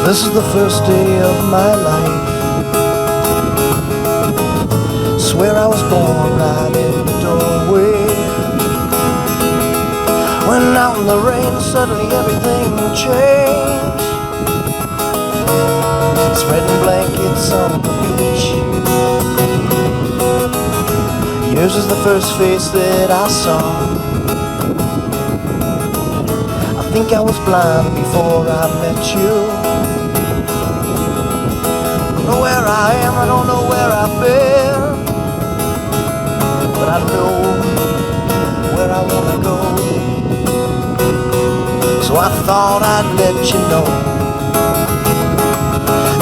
This is the first day of my life. Swear I was born right in the doorway. When out in the rain, suddenly everything changed. Spreading blankets on the beach. Yours is the first face that I saw. I think I was blind before I met you. I don't know where I am, I don't know where I've been, but I know where I wanna go. So I thought I'd let you know.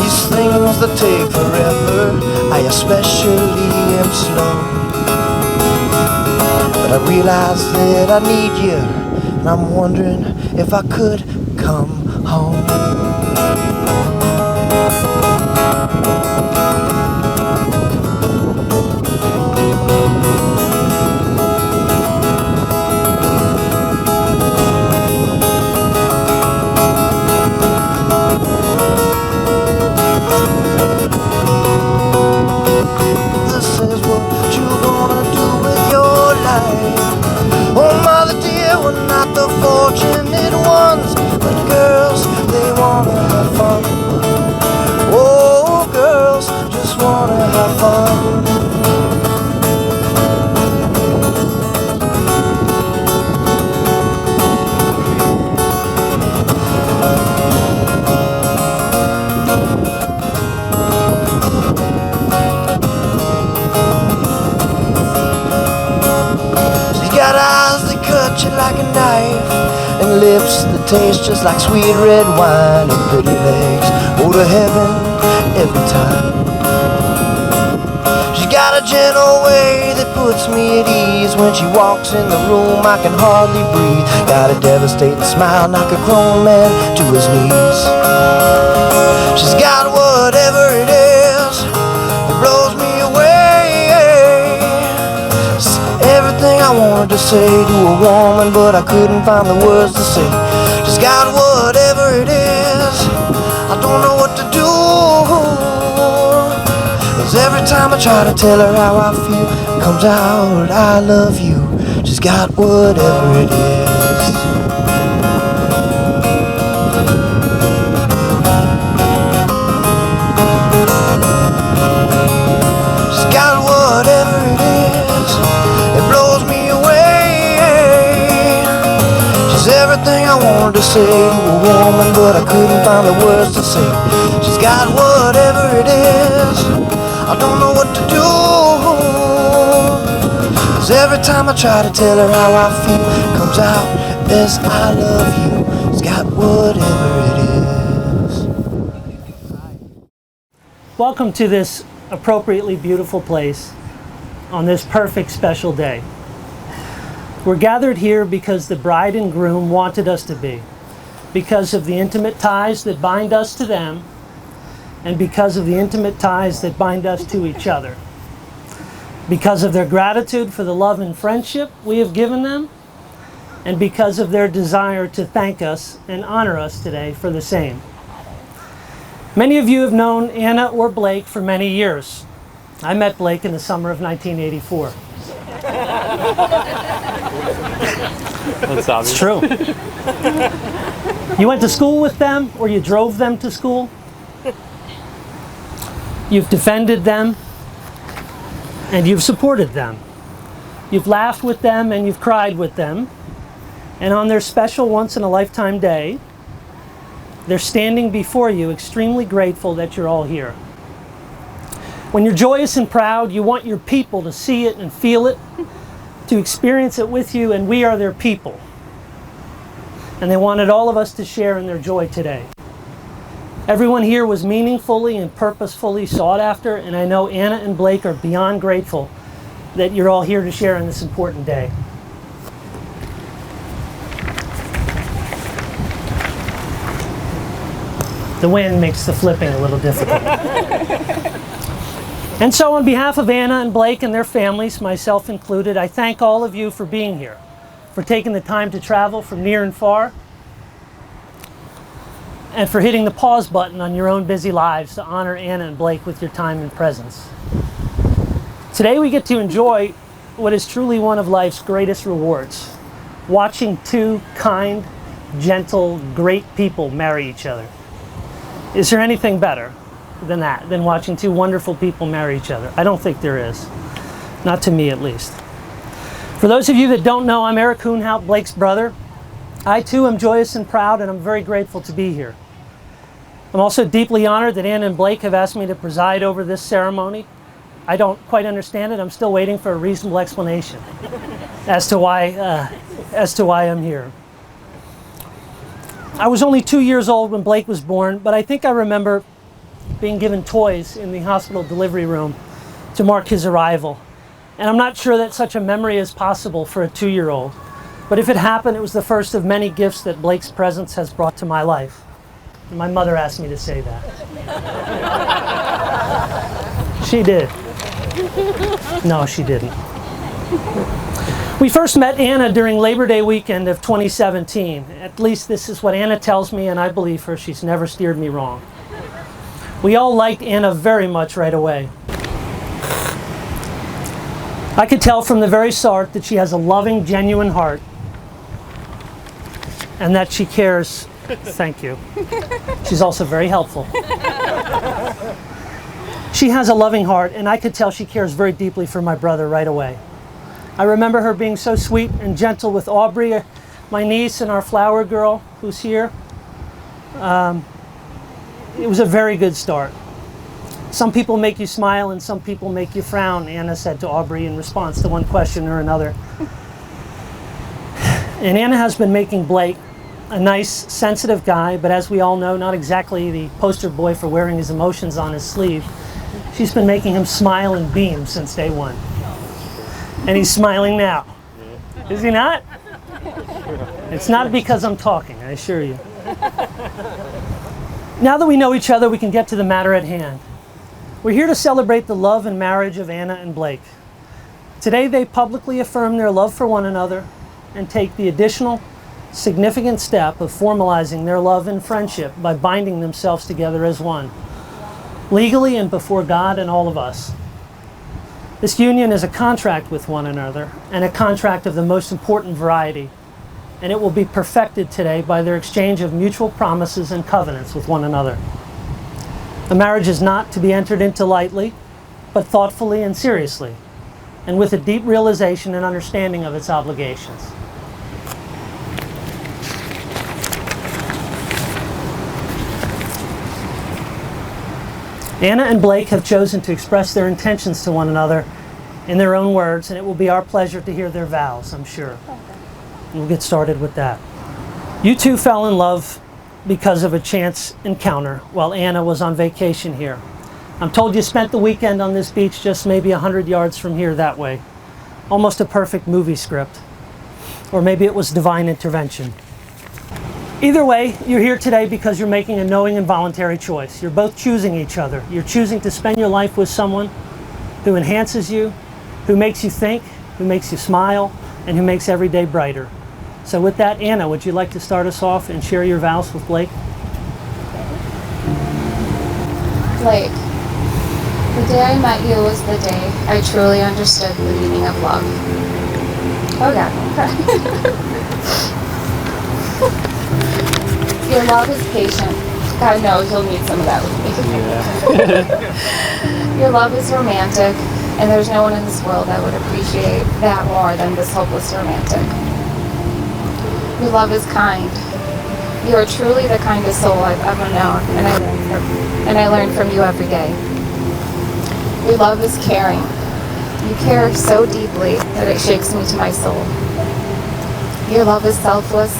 These things that take forever, I especially am slow. But I realize that I need you, and I'm wondering if I could come home. This is what you gonna do with your life. Oh mother dear, we're not the fortunate ones, but girls, they wanna have fun. Oh girls, just wanna have fun. Got eyes that cut you like a knife, and lips that taste just like sweet red wine, and pretty legs go to heaven every time. She's got a gentle way that puts me at ease. When she walks in the room I can hardly breathe. Got a devastating smile, knock a grown man to his knees. She's got whatever it is that blows me away. Everything I wanted to say to a woman, but I couldn't find the words to say. She's got whatever it is, I don't know what to do. 'Cause every time I try to tell her how I feel, it comes out, I love you. She's got whatever it is. She's got whatever it is, it blows me away. She's everything I wanted to say to a woman, but I couldn't find the words to say. She's got whatever it is, I don't know what to do. 'Cause every time I try to tell her how I feel, it comes out as I love you. She's got whatever it is. Welcome to this appropriately beautiful place on this perfect special day. We're gathered here because the bride and groom wanted us to be, because of the intimate ties that bind us to them, and because of the intimate ties that bind us to each other, because of their gratitude for the love and friendship we have given them, and because of their desire to thank us and honor us today for the same. Many of you have known Anna or Blake for many years. I met Blake in the summer of 1984. That's obvious. It's true. You went to school with them, or you drove them to school. You've defended them, and you've supported them. You've laughed with them, and you've cried with them. And on their special once-in-a-lifetime day, they're standing before you extremely grateful that you're all here. When you're joyous and proud, you want your people to see it and feel it, to experience it with you, and we are their people. And they wanted all of us to share in their joy today. Everyone here was meaningfully and purposefully sought after, and I know Anna and Blake are beyond grateful that you're all here to share in this important day. The wind makes the flipping a little difficult. And so on behalf of Anna and Blake and their families, myself included, I thank all of you for being here, for taking the time to travel from near and far. and for hitting the pause button on your own busy lives to honor Anna and Blake with your time and presence. Today we get to enjoy what is truly one of life's greatest rewards, watching two kind, gentle, great people marry each other. Is there anything better than that, than watching two wonderful people marry each other? I don't think there is. Not to me, at least. For those of you that don't know, I'm Eric Hoonhout, Blake's brother. I too am joyous and proud, and I'm very grateful to be here. I'm also deeply honored that Anna and Blake have asked me to preside over this ceremony. I don't quite understand it. I'm still waiting for a reasonable explanation as to why I'm here. I was only 2 years old when Blake was born, but I think I remember being given toys in the hospital delivery room to mark his arrival. And I'm not sure that such a memory is possible for a 2-year-old. But if it happened, it was the first of many gifts that Blake's presence has brought to my life. And my mother asked me to say that. She did. No, she didn't. We first met Anna during Labor Day weekend of 2017. At least this is what Anna tells me, and I believe her. She's never steered me wrong. We all liked Anna very much right away. I could tell from the very start that she has a loving, genuine heart, and that she cares. Thank you. She's also very helpful. She has a loving heart, and I could tell she cares very deeply for my brother right away. I remember her being so sweet and gentle with Aubrey, my niece, and our flower girl, who's here. It was a very good start. Some people make you smile and some people make you frown, Anna said to Aubrey in response to one question or another. And Anna has been making Blake a nice, sensitive guy, but as we all know, not exactly the poster boy for wearing his emotions on his sleeve. She's been making him smile and beam since day one. And he's smiling now. Is he not? It's not because I'm talking, I assure you. Now that we know each other, we can get to the matter at hand. We're here to celebrate the love and marriage of Anna and Blake. Today they publicly affirm their love for one another and take the additional significant step of formalizing their love and friendship by binding themselves together as one, legally and before God and all of us. This union is a contract with one another, and a contract of the most important variety, and it will be perfected today by their exchange of mutual promises and covenants with one another. A marriage is not to be entered into lightly, but thoughtfully and seriously, and with a deep realization and understanding of its obligations. Anna and Blake have chosen to express their intentions to one another in their own words, and it will be our pleasure to hear their vows, I'm sure. We'll get started with that. You two fell in love because of a chance encounter while Anna was on vacation here. I'm told you spent the weekend on this beach just maybe 100 yards from here that way. Almost a perfect movie script. Or maybe it was divine intervention. Either way, you're here today because you're making a knowing and voluntary choice. You're both choosing each other. You're choosing to spend your life with someone who enhances you, who makes you think, who makes you smile, and who makes every day brighter. So with that, Anna, would you like to start us off and share your vows with Blake? Blake, the day I met you was the day I truly understood the meaning of love. Oh God, don't cry. Your love is patient. God knows you'll need some of that with me. Yeah. Your love is romantic, and there's no one in this world that would appreciate that more than this hopeless romantic. Your love is kind. You are truly the kindest soul I've ever known, and I learn from you every day. Your love is caring. You care so deeply that it shakes me to my soul. Your love is selfless.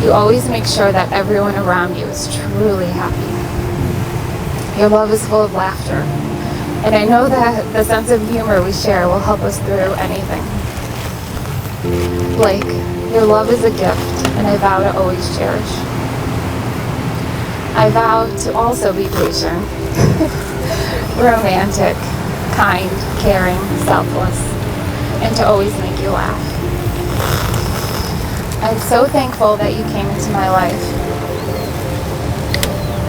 You always make sure that everyone around you is truly happy. Your love is full of laughter, and I know that the sense of humor we share will help us through anything. Blake, your love is a gift, and I vow to always cherish. I vow to also be patient, romantic, kind, caring, selfless, and to always make you laugh. I'm so thankful that you came into my life.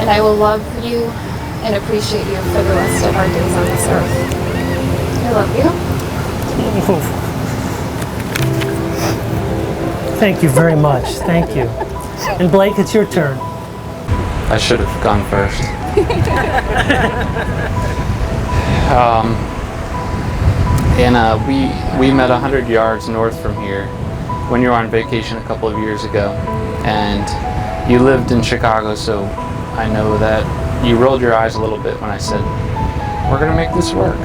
And I will love you and appreciate you for the rest of our days on this earth. I love you. Thank you very much. Thank you. And Blake, it's your turn. I should have gone first. Anna, we met 100 yards north from here when you were on vacation a couple of years ago, and you lived in Chicago, so I know that you rolled your eyes a little bit when I said, we're gonna make this work.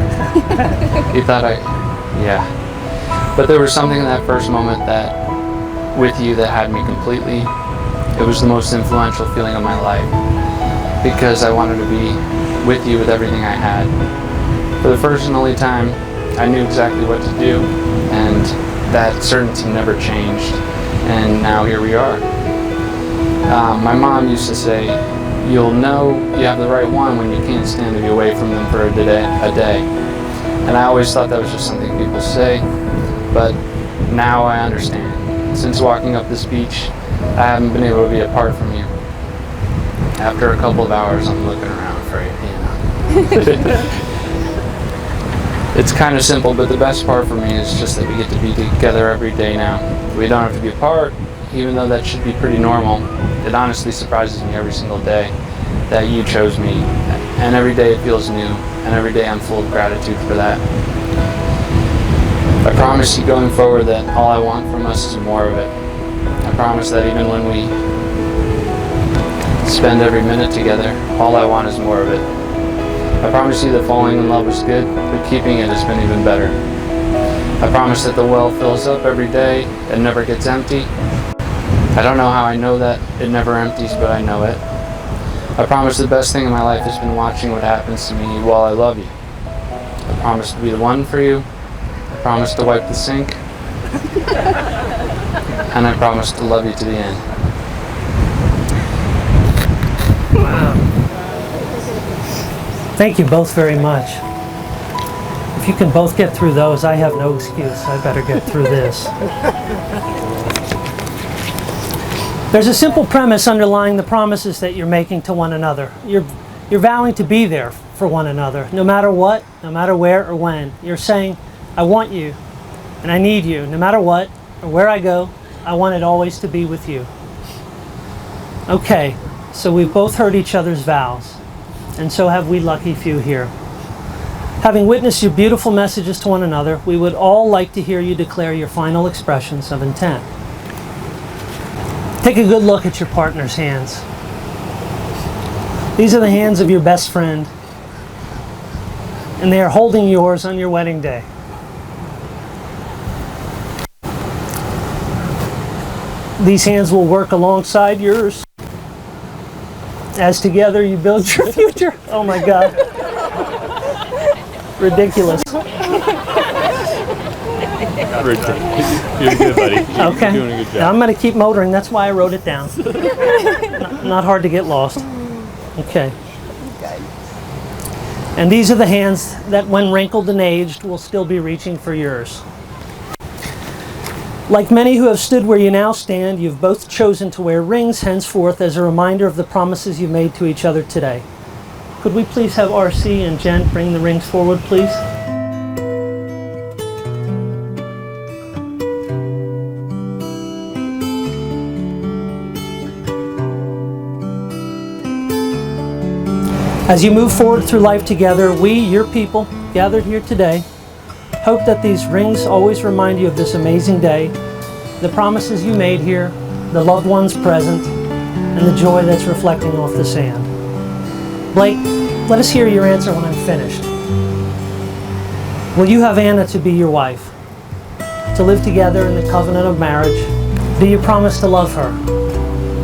You thought yeah. But there was something in that first moment that, with you, that had me completely, it was the most influential feeling of my life, because I wanted to be with you with everything I had. For the first and only time, I knew exactly what to do, and that certainty never changed, and now here we are. My mom used to say, you'll know you have the right one when you can't stand to be away from them for a day. And I always thought that was just something people say, but now I understand. Since walking up this beach, I haven't been able to be apart from you. After a couple of hours, I'm looking around for you, It's kind of simple, but the best part for me is just that we get to be together every day now. We don't have to be apart, even though that should be pretty normal. It honestly surprises me every single day that you chose me, and every day it feels new, and every day I'm full of gratitude for that. I promise you going forward that all I want from us is more of it. I promise that even when we spend every minute together, all I want is more of it. I promise you that falling in love was good, but keeping it has been even better. I promise that the well fills up every day and never gets empty. I don't know how I know that it never empties, but I know it. I promise the best thing in my life has been watching what happens to me while I love you. I promise to be the one for you. I promise to wipe the sink. And I promise to love you to the end. Thank you both very much. If you can both get through those, I have no excuse. I better get through this. There's a simple premise underlying the promises that you're making to one another. You're vowing to be there for one another, no matter what, no matter where or when. You're saying, I want you, and I need you, no matter what, or where I go, I want it always to be with you. Okay, so we've both heard each other's vows, and so have we lucky few here. Having witnessed your beautiful messages to one another, we would all like to hear you declare your final expressions of intent. Take a good look at your partner's hands. These are the hands of your best friend, and they are holding yours on your wedding day. These hands will work alongside yours as together you build your future. Oh my God. Ridiculous. You're good, buddy. Okay. You're doing a good job. Now I'm going to keep motoring. That's why I wrote it down. Not hard to get lost. Okay. And these are the hands that, when wrinkled and aged, will still be reaching for yours. Like many who have stood where you now stand, you've both chosen to wear rings henceforth as a reminder of the promises you made to each other today. Could we please have RC and Jen bring the rings forward, please? As you move forward through life together, we, your people, gathered here today, hope that these rings always remind you of this amazing day, the promises you made here, the loved ones present, and the joy that's reflecting off the sand. Blake, let us hear your answer when I'm finished. Will you have Anna to be your wife, to live together in the covenant of marriage? Do you promise to love her,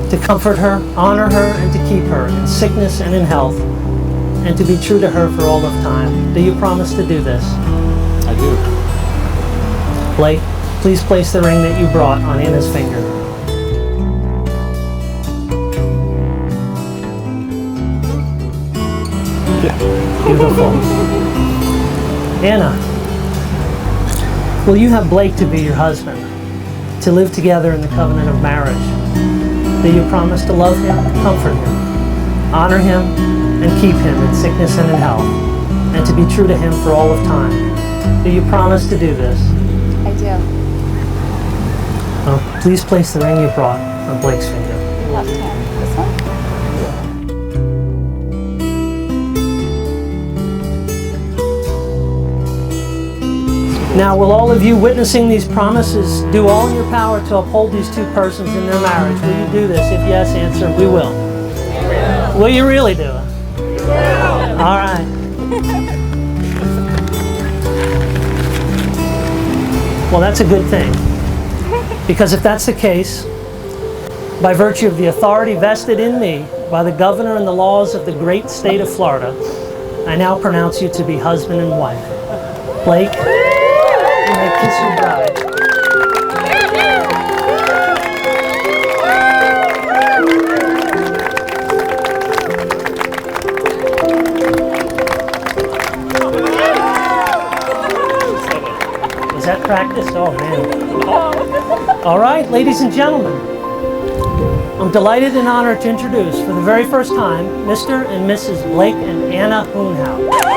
to comfort her, honor her, and to keep her in sickness and in health, and to be true to her for all of time? Do you promise to do this? I do. Blake, please place the ring that you brought on Anna's finger. Beautiful. Anna, will you have Blake to be your husband, to live together in the covenant of marriage? Do you promise to love him, comfort him, honor him, and keep him in sickness and in health, and to be true to him for all of time. Do you promise to do this? I do. Please place the ring you brought on Blake's finger. Left hand. This one? Now, will all of you witnessing these promises do all in your power to uphold these two persons in their marriage? Will you do this? If yes, answer, we will. Will you really do it? All right. Well, that's a good thing. Because if that's the case, by virtue of the authority vested in me by the governor and the laws of the great state of Florida, I now pronounce you to be husband and wife. Blake, you may kiss your bride. Was that practice? Oh, man. All right, ladies and gentlemen, I'm delighted and honored to introduce for the very first time Mr. and Mrs. Blake and Anna Hoonhow.